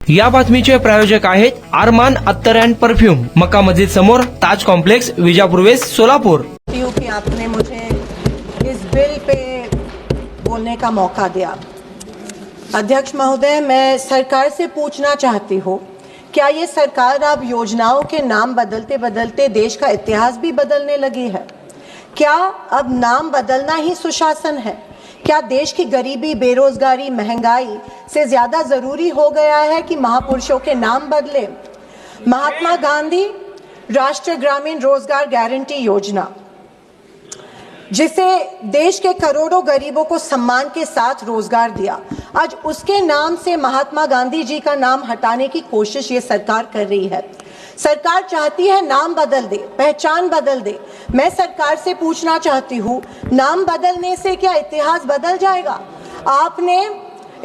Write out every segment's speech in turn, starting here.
या बातमीचे प्रायोजक आहेत अरमान अत्तर अँड परफ्यूम, मक्का मस्जिद समोर, ताज कॉम्प्लेक्स, विजापूर वेस्ट, सोलापूर। कि आपने मुझे इस बिल पे बोलने का मौका दिया। अध्यक्ष महोदय, मैं सरकार से पूछना चाहती हूँ, क्या ये सरकार अब योजनाओं के नाम बदलते बदलते देश का इतिहास भी बदलने लगी है? क्या अब नाम बदलना ही सुशासन है? क्या देश की गरीबी, बेरोजगारी, महंगाई से ज्यादा जरूरी हो गया है कि महापुरुषों के नाम बदले? महात्मा गांधी राष्ट्रीय ग्रामीण रोजगार गारंटी योजना, जिसे देश के करोड़ों गरीबों को सम्मान के साथ रोजगार दिया, आज उसके नाम से महात्मा गांधी जी का नाम हटाने की कोशिश ये सरकार कर रही है। सरकार चाहती है नाम बदल दे, पहचान बदल दे। मैं सरकार से पूछना चाहती हूँ, नाम बदलने से क्या इतिहास बदल जाएगा? आपने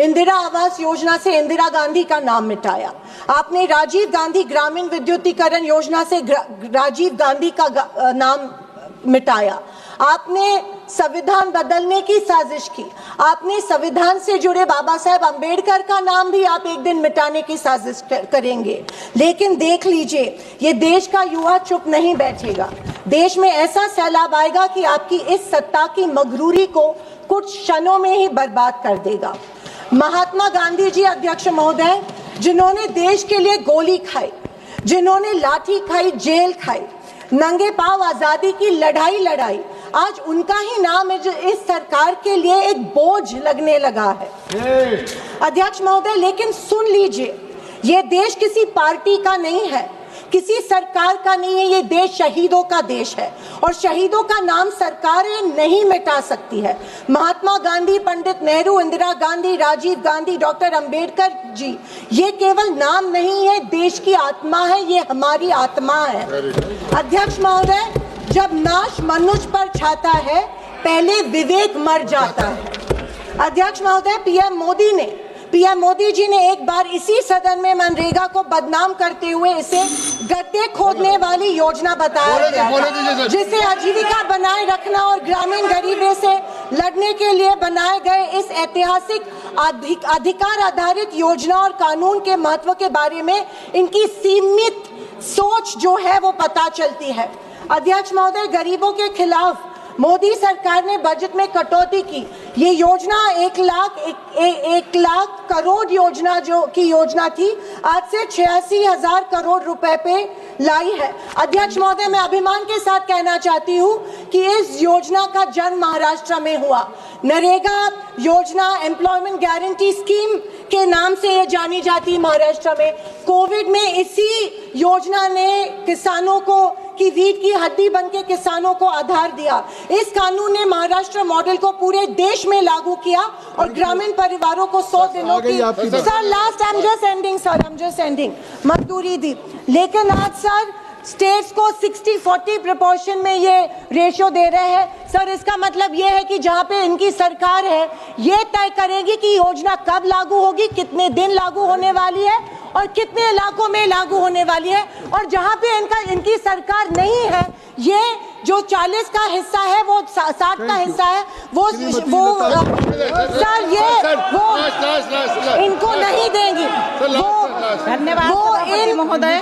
इंदिरा आवास योजना से इंदिरा गांधी का नाम मिटाया, आपने राजीव गांधी ग्रामीण विद्युतीकरण योजना से राजीव गांधी का नाम मिटाया, आपने संविधान बदलने की साजिश की, आपने संविधान से जुड़े बाबा साहेब अंबेडकर का नाम भी आप एक दिन मिटाने की साजिश करेंगे। लेकिन देख लीजिए, ये देश का युवा चुप नहीं बैठेगा। देश में ऐसा सैलाब आएगा कि आपकी इस सत्ता की मगरूरी को कुछ क्षणों में ही बर्बाद कर देगा। महात्मा गांधी जी, अध्यक्ष महोदय, जिन्होंने देश के लिए गोली खाई, जिन्होंने लाठी खाई, जेल खाई, नंगे पांव आजादी की लड़ाई लड़ाई, आज उनका ही नाम इस सरकार के लिए एक बोझ लगने लगा है। अध्यक्ष महोदय, लेकिन सुन लीजिए, ये देश किसी पार्टी का नहीं है, किसी सरकार का नहीं है, ये देश शहीदों का देश है और शहीदों का नाम सरकारें नहीं मिटा सकती है। महात्मा गांधी, पंडित नेहरू, इंदिरा गांधी, राजीव गांधी, डॉक्टर अंबेडकर जी, ये केवल नाम नहीं है, देश की आत्मा है, ये हमारी आत्मा है। अध्यक्ष महोदय, जब नाश मनुष्य पर छाता है, पहले विवेक मर जाता है। अध्यक्ष महोदय, पीएम मोदी जी ने एक बार इसी सदन में मनरेगा को बदनाम करते हुए इसे गड्ढे खोदने वाली योजना बताया गया था, जिसे आजीविका बनाए रखना और ग्रामीण गरीबी से लड़ने के लिए बनाए गए इस ऐतिहासिक अधिकार आधारित योजना और कानून के महत्व के बारे में इनकी सीमित सोच जो है वो पता चलती है। अध्यक्ष महोदय, गरीबों के खिलाफ मोदी सरकार ने बजट में कटौती की। ये योजना 1 लाख करोड़ योजना की योजना थी, आज से 86,000 करोड़ रुपए पे लाई है। अध्यक्ष महोदय, मैं अभिमान के साथ कहना चाहती हूँ कि इस योजना का जन्म महाराष्ट्र में हुआ। नरेगा योजना, एम्प्लॉयमेंट गारंटी स्कीम के नाम से ये जानी जाती है महाराष्ट्र में। कोविड में इसी योजना ने किसानों को की रीढ़ की हड्डी बनके किसानों को आधार दिया। इस कानून ने महाराष्ट्र मॉडल को पूरे देश में लागू किया और ग्रामीण परिवारों को 100 दिनों की मजदूरी दी। लेकिन आज सर, स्टेट्स को 60-40 प्रोपोर्शन में ये रेशियो दे रहे हैं। सर, इसका मतलब ये है कि जहाँ पे इनकी सरकार है, ये तय करेगी कि योजना कब लागू होगी, कितने दिन लागू होने वाली है और कितने इलाकों में लागू होने वाली है। और जहाँ पे इनकी सरकार नहीं है, ये जो 40 का हिस्सा है, वो 60 का हिस्सा है, वो सर ये वो इनको नहीं देंगी। धन्यवाद महोदय।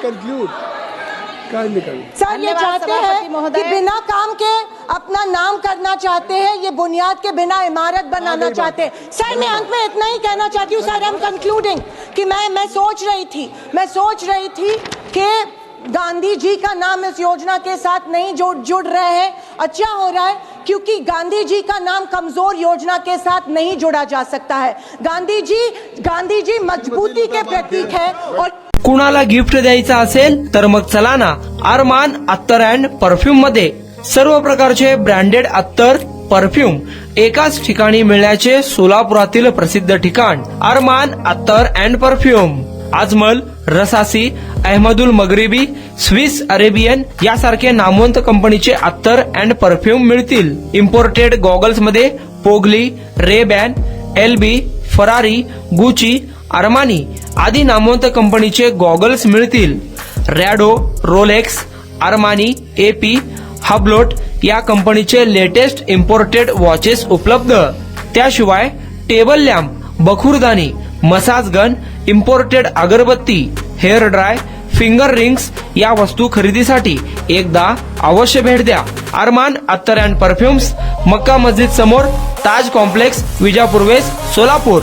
सर, ये चाहते हैं कि बिना काम के अपना नाम करना चाहते हैं, ये बुनियाद के बिना इमारत बनाना चाहते हैं। सर, मैं अंत में इतना ही कहना चाहती हूँ सर, आई एम कंक्लूडिंग, कि मैं सोच रही थी कि गांधी जी का नाम इस योजना के साथ नहीं जुड़ रहे हैं। अच्छा हो रहा है, क्योंकि गांधी जी का नाम कमजोर योजना के साथ नहीं जुड़ा जा सकता है। गांधी जी मजबूती के प्रतीक है। और कुणाला गिफ्ट द्यायचा असेल तर मग चला ना अरमान अत्तर अँड परफ्यूम मध्ये। सर्व प्रकारचे ब्रँडेड अत्तर, परफ्यूम एकाच ठिकाणी मिळण्याचे सोलापुरातील प्रसिद्ध ठिकाण अरमान अत्तर and perfume. Ajmal, Rasasi, Ahmed Al Maghribi, Swiss Arabian यासारखे नामवंत कंपनीचे अत्तर अँड परफ्यूम मिळतील। इम्पोर्टेड गॉगल्स मध्ये पोगली, Ray Ban, LB, Ferrari, Gucci, Armani आदी नामवंत कंपनीचे गॉगल्स मिळतील। Rado, Rolex, Armani, AP, Hublot या कंपनीचे लेटेस्ट इम्पोर्टेड वॉचेस उपलब्ध। त्याशिवाय टेबल लॅम्प, बखुरदानी, मसाज गन इम्पोर्टेड अगरबत्ती, हेअर ड्राय, फिंगर रिंग्स या वस्तू खरेदीसाठी एकदा अवश्य भेट द्या. अरमान अत्तर अँड परफ्युम्स, मक्का मस्जिद समोर, ताज कॉम्प्लेक्स, विजापूर वेस्ट, सोलापूर.